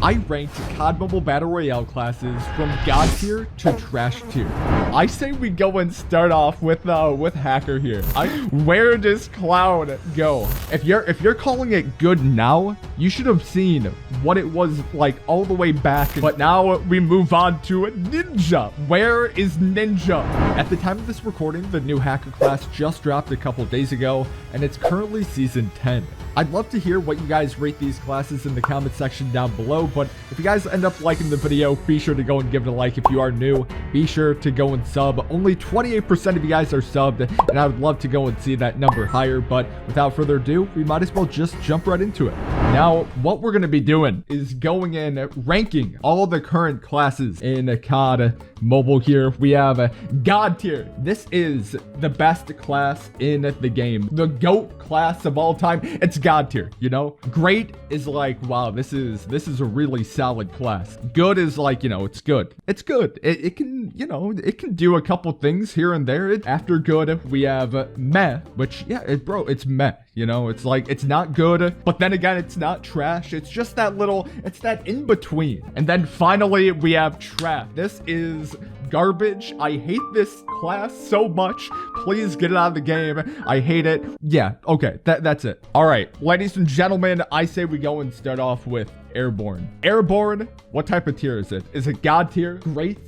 I ranked COD Mobile Battle Royale classes from God tier to trash tier. I say we go and start off with Hacker here. Where does Clown go? If you're calling it good now, you should have seen what it was like all the way back. But now we move on to Ninja. Where is Ninja? At the time of this recording, the new Hacker class just dropped a couple days ago, and it's currently season 10. I'd love to hear what you guys rate these classes in the comment section down below, but if you guys end up liking the video, be sure to go and give it a like. If you are new, be sure to go and sub. Only 28% of you guys are subbed, and I would love to go and see that number higher, but without further ado, we might as well just jump right into it. Now, what we're going to be doing is going in ranking all the current classes in COD Mobile here. We have God tier. This is the best class in the game. The GOAT class of all time. It's God tier, you know? Great is like, wow, this is a really solid class. Good is like, you know, it's good. It's good. It can, you know, it can do a couple things here and there. After good, we have meh, which, yeah, it's meh. You know, it's like, it's not good, but then again, it's not trash. It's just that little, it's that in between. And then finally, we have trap. This is garbage. I hate this class so much. Please get it out of the game. I hate it. Yeah, okay, that's it. All right, ladies and gentlemen, I say we go and start off with Airborne. Airborne, what type of tier is it? Is it God tier? Great?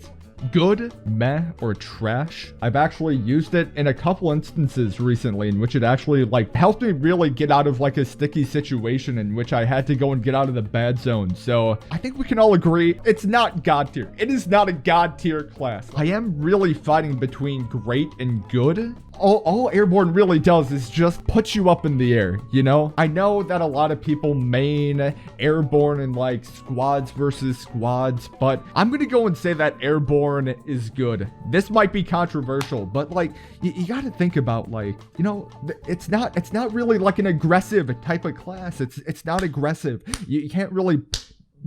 Good, meh, or trash? I've actually used it in a couple instances recently in which it actually like helped me really get out of like a sticky situation in which I had to go and get out of the bad zone. So I think we can all agree it's not God tier. It is not a God tier class. I am really fighting between great and good. All Airborne really does is just put you up in the air, you know? I know that a lot of people main Airborne in like squads versus squads, but I'm gonna go and say that Airborne is good. This might be controversial, but like you gotta think about like, you know, it's not really like an aggressive type of class. It's not aggressive. You can't really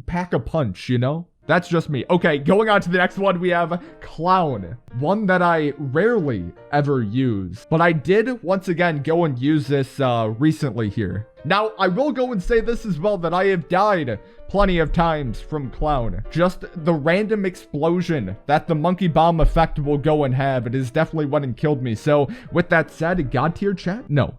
pack a punch, you know? That's just me. Okay, going on to the next one, we have Clown. One that I rarely ever use, but I did once again go and use this recently here. Now, I will go and say this as well, that I have died plenty of times from Clown. Just the random explosion that the monkey bomb effect will go and have, it is definitely what killed me. So with that said, God tier chat? No.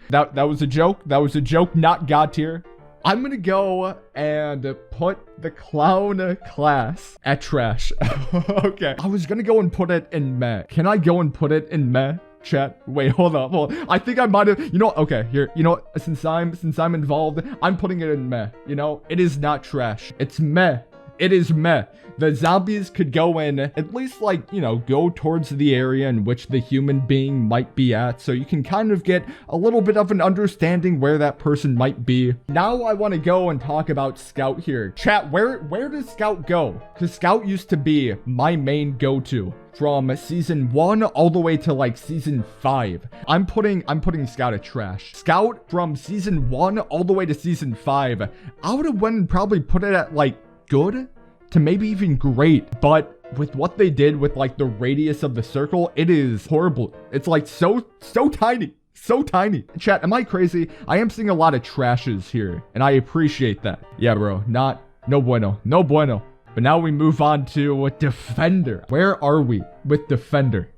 That was a joke. That was a joke, not God tier. I'm gonna go and put the Clown class at trash. Okay. I was gonna go and put it in meh. Can I go and put it in meh? Chat. Wait, hold on. I think I might have, you know, okay, here, you know what, since I'm involved, I'm putting it in meh. You know, it is not trash. It's meh. It is meh. The zombies could go in, at least like, you know, go towards the area in which the human being might be at. So you can kind of get a little bit of an understanding where that person might be. Now I want to go and talk about Scout here. Chat, where does Scout go? Because Scout used to be my main go-to from season 1 all the way to like season 5. I'm putting Scout at trash. Scout from season 1 all the way to season 5. I would have went and probably put it at like good to maybe even great, but with what they did with like the radius of the circle, it is horrible. It's like so tiny. So tiny. Chat, am I crazy? I am seeing a lot of trashes here, and I appreciate that. Yeah, bro, no bueno. But now we move on to Defender. Where are we with Defender?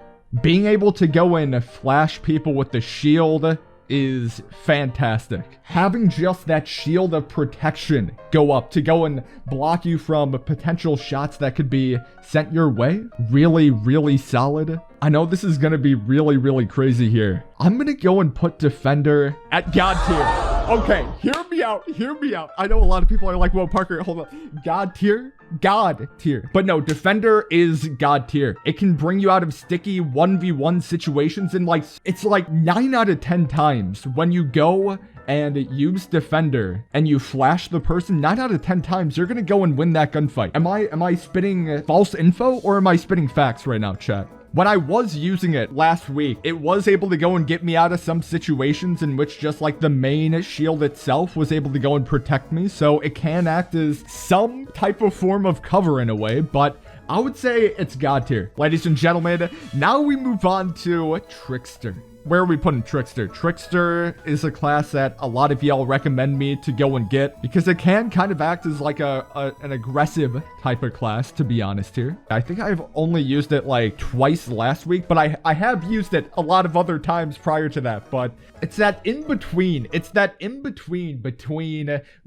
Being able to go in and flash people with the shield is fantastic. Having just that shield of protection go up to go and block you from potential shots that could be sent your way, really solid. I know this is gonna be really crazy here. I'm gonna go and put Defender at God tier. Okay, hear me out. I know a lot of people are like, whoa, Parker, hold on. God tier? God tier. But no, Defender is God tier. It can bring you out of sticky 1v1 situations, and like, it's like 9 out of 10 times when you go and use Defender and you flash the person, 9 out of 10 times, you're gonna go and win that gunfight. Am I spitting false info, or am I spitting facts right now, chat? When I was using it last week, it was able to go and get me out of some situations in which just like the main shield itself was able to go and protect me. So it can act as some type of form of cover in a way, but I would say it's God tier. Ladies and gentlemen, now we move on to Trickster. where are we putting Trickster? Trickster is a class that a lot of y'all recommend me to go and get because it can kind of act as like an aggressive type of class, to be honest here. I think I've only used it like twice last week, but I have used it a lot of other times prior to that, but it's that in between. It's that in between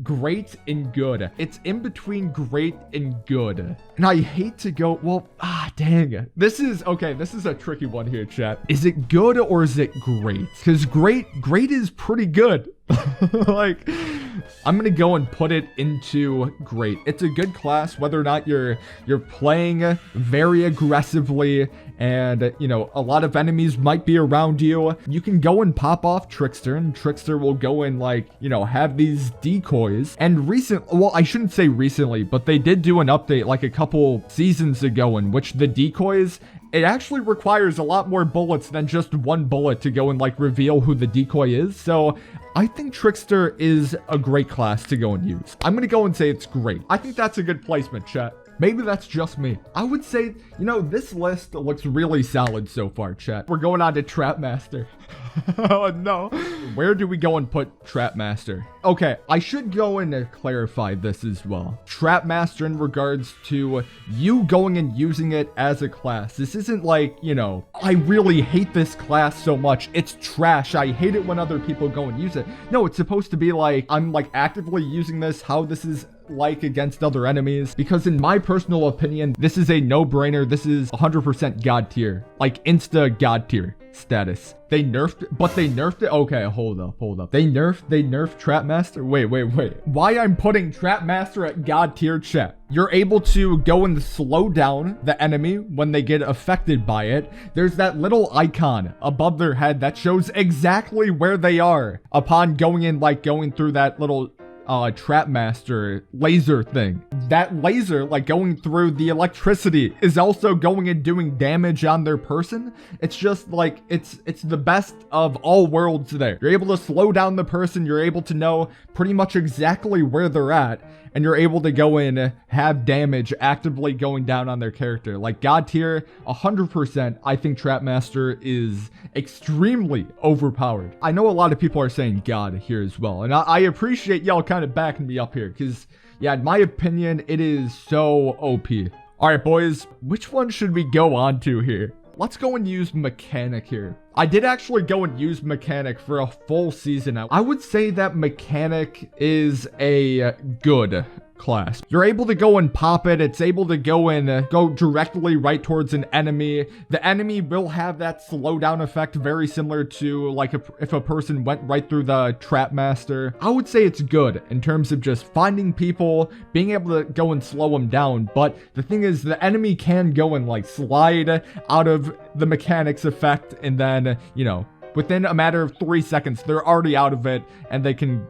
great and good. It's in between great and good. And I hate to go, well, dang. This is a tricky one here, chat. Is it good or is it great? Because great is pretty good. Like, I'm gonna go and put it into great. It's a good class, whether or not you're playing very aggressively and, you know, a lot of enemies might be around you. You can go and pop off Trickster, and Trickster will go and, like, you know, have these decoys. And well, I shouldn't say recently, but they did do an update like a couple seasons ago in which the decoys, it actually requires a lot more bullets than just one bullet to go and, like, reveal who the decoy is. So I think Trickster is a great class to go and use. I'm going to go and say it's great. I think that's a good placement, chat. Maybe that's just me. I would say, you know, this list looks really solid so far, chat. We're going on to Trapmaster. Oh, no. Where do we go and put Trapmaster? Okay, I should go and clarify this as well. Trapmaster in regards to you going and using it as a class. This isn't like, you know, I really hate this class so much. It's trash. I hate it when other people go and use it. No, it's supposed to be like, I'm like actively using this, how this is like against other enemies, because in my personal opinion, this is a no-brainer. This is 100% god tier, like insta god tier status. They nerfed it. Okay, hold up. They nerfed Trapmaster. Wait. Why I'm putting Trapmaster at god tier, chat? You're able to go and slow down the enemy when they get affected by it. There's that little icon above their head that shows exactly where they are upon going through that little Trapmaster laser thing. That laser, like going through the electricity, is also going and doing damage on their person. It's just like, it's the best of all worlds there. You're able to slow down the person, you're able to know pretty much exactly where they're at, and you're able to go in, have damage actively going down on their character. Like god tier, 100%, I think Trapmaster is extremely overpowered. I know a lot of people are saying god here as well, and I appreciate y'all kind of backing me up here, because, yeah, in my opinion, it is so OP. Alright, boys, which one should we go on to here? Let's go and use Mechanic here. I did actually go and use Mechanic for a full season. I would say that Mechanic is a good class. You're able to go and pop it. It's able to go directly right towards an enemy. The enemy will have that slowdown effect, very similar to like if a person went right through the Trapmaster. I would say it's good in terms of just finding people, being able to go and slow them down. But the thing is, the enemy can go and like slide out of the Mechanic's effect, and then, you know, within a matter of 3 seconds, they're already out of it, and they can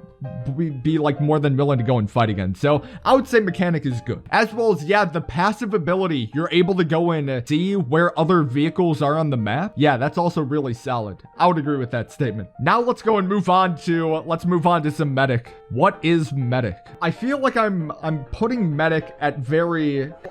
be like more than willing to go and fight again. So I would say Mechanic is good, as well as, yeah, the passive ability. You're able to go and see where other vehicles are on the map. Yeah, that's also really solid. I would agree with that statement. Now let's go and move on to some Medic. What is Medic? I feel like I'm putting Medic at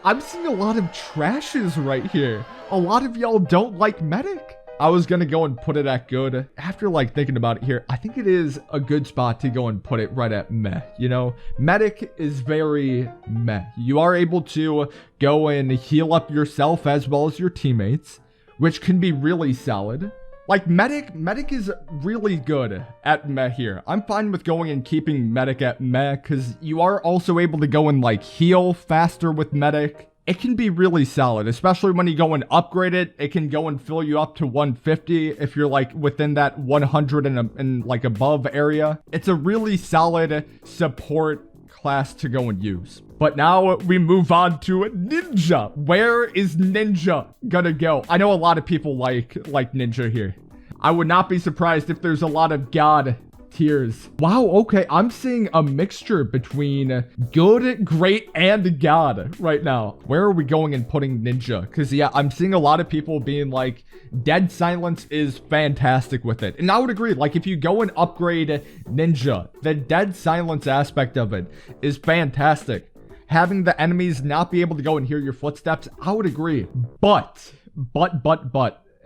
I'm seeing a lot of trashes right here. A lot of y'all don't like Medic. I was gonna go and put it at good. After like thinking about it here, I think it is a good spot to go and put it right at meh. You know, Medic is very meh. You are able to go and heal up yourself as well as your teammates, which can be really solid. Like Medic is really good at meh here. I'm fine with going and keeping Medic at meh, because you are also able to go and like heal faster with Medic. It can be really solid, especially when you go and upgrade it. It can go and fill you up to 150 if you're like within that 100 and like above area. It's a really solid support class to go and use. But now we move on to Ninja. Where is Ninja gonna go? I know a lot of people like Ninja here. I would not be surprised if there's a lot of God tiers. Wow, okay, I'm seeing a mixture between good, great, and god right now. Where are we going and putting Ninja? Because, yeah, I'm seeing a lot of people being like, Dead Silence is fantastic with it. And I would agree, like, if you go and upgrade Ninja, the Dead Silence aspect of it is fantastic. Having the enemies not be able to go and hear your footsteps, I would agree. But,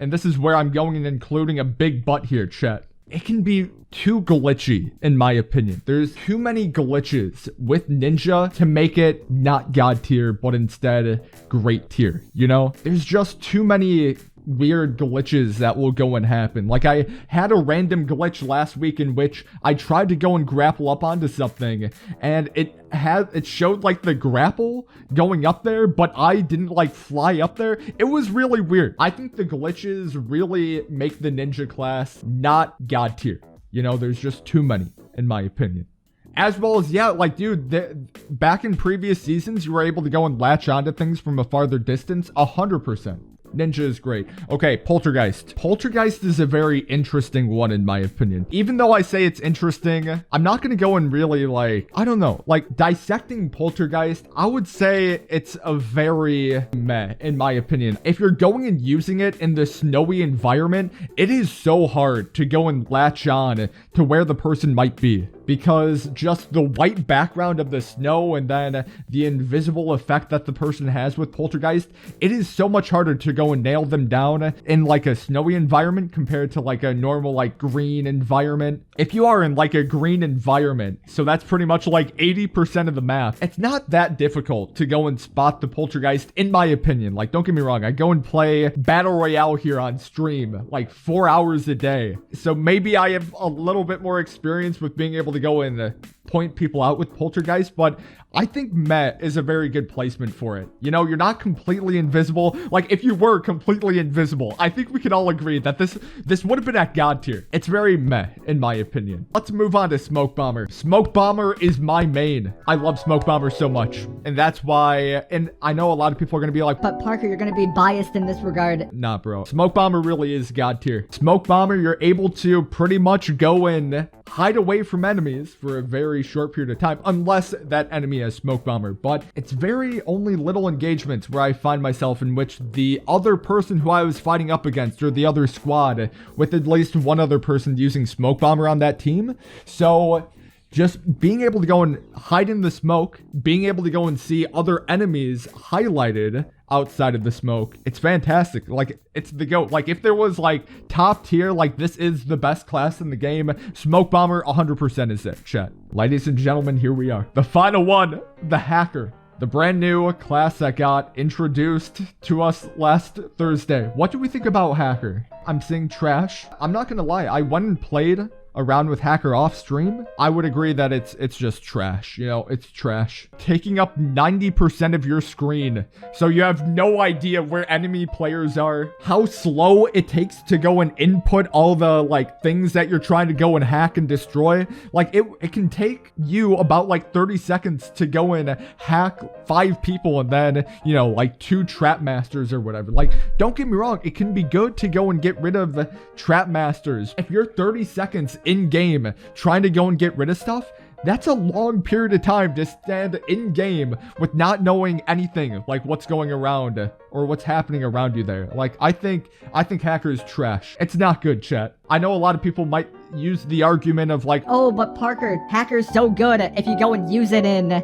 and this is where I'm going and including a big but here, chat. It can be too glitchy, in my opinion. There's too many glitches with Ninja to make it not God tier, but instead great tier, you know? There's just too many weird glitches that will go and happen. Like, I had a random glitch last week in which I tried to go and grapple up onto something, and it showed like the grapple going up there, but I didn't like fly up there. It was really weird. I think the glitches really make the Ninja class not God tier. You know, there's just too many, in my opinion. As well as, yeah, like, dude, back in previous seasons, you were able to go and latch onto things from a farther distance. 100%. Ninja is great. Okay, Poltergeist. Poltergeist is a very interesting one, in my opinion. Even though I say it's interesting, I'm not going to go and really, like, I don't know, like, dissecting Poltergeist, I would say it's a very meh, in my opinion. If you're going and using it in the snowy environment, it is so hard to go and latch on to where the person might be, because just the white background of the snow and then the invisible effect that the person has with Poltergeist, it is so much harder to go and nail them down in like a snowy environment compared to like a normal like green environment. If you are in like a green environment, so that's pretty much like 80% of the map, it's not that difficult to go and spot the Poltergeist, in my opinion. Like, don't get me wrong, I go and play Battle Royale here on stream like 4 hours a day, so maybe I have a little bit more experience with being able to go and point people out with Poltergeist, but I think Met is a very good placement for it. You know, you're not completely invisible. Like, if you were completely invisible, I think we can all agree that this would have been at God tier. It's very meh, in my opinion. Let's move on to Smoke Bomber. Smoke Bomber is my main. I love Smoke Bomber so much, and that's why, and I know a lot of people are going to be like, but Parker, you're going to be biased in this regard. Nah, bro. Smoke Bomber really is God tier. Smoke Bomber, you're able to pretty much go and hide away from enemies for a very short period of time, unless that enemy has Smoke Bomber. But it's very only little engagements where I find myself in which the other person who I was fighting up against, or the other squad, with at least one other person using Smoke Bomber on that team. So just being able to go and hide in the smoke, being able to go and see other enemies highlighted outside of the smoke, it's fantastic. Like, it's the GOAT. Like, if there was like top tier, like this is the best class in the game, Smoke Bomber 100% is it, chat. Ladies and gentlemen, here we are. The final one, the Hacker. The brand new class that got introduced to us last Thursday. What do we think about Hacker? I'm seeing trash. I'm not gonna lie, I went and played around with Hacker off stream. I would agree that it's just trash. You know, it's trash. Taking up 90% of your screen, so you have no idea where enemy players are. How slow it takes to go and input all the like things that you're trying to go and hack and destroy. Like, it can take you about like 30 seconds to go and hack 5 people and then, you know, like 2 trap masters or whatever. Like, don't get me wrong, it can be good to go and get rid of trap masters. If you're 30 seconds in game trying to go and get rid of stuff, that's a long period of time to stand in game with not knowing anything, like what's going around or what's happening around you there. Like, I think Hacker is trash. It's not good, chat. I know a lot of people might use the argument of like, oh, but Parker, Hacker's so good if you go and use it in,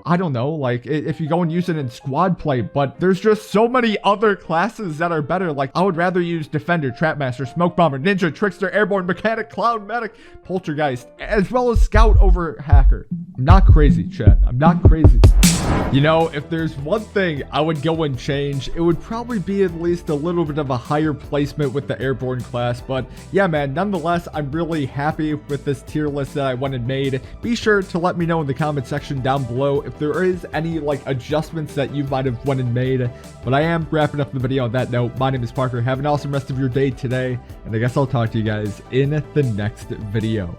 I don't know, like if you go and use it in squad play, but there's just so many other classes that are better. Like, I would rather use Defender, Trapmaster, Smoke Bomber, Ninja, Trickster, Airborne, Mechanic, Clown, Medic, Poltergeist, as well as Scout over Hacker. I'm not crazy, chat. I'm not crazy. You know, if there's one thing I would go and change, it would probably be at least a little bit of a higher placement with the Airborne class. But yeah, man, nonetheless, I'm really happy with this tier list that I went and made. Be sure to let me know in the comment section down below if there is any like adjustments that you might have went and made. But I am wrapping up the video on that note. My name is Parker. Have an awesome rest of your day today, and I guess I'll talk to you guys in the next video.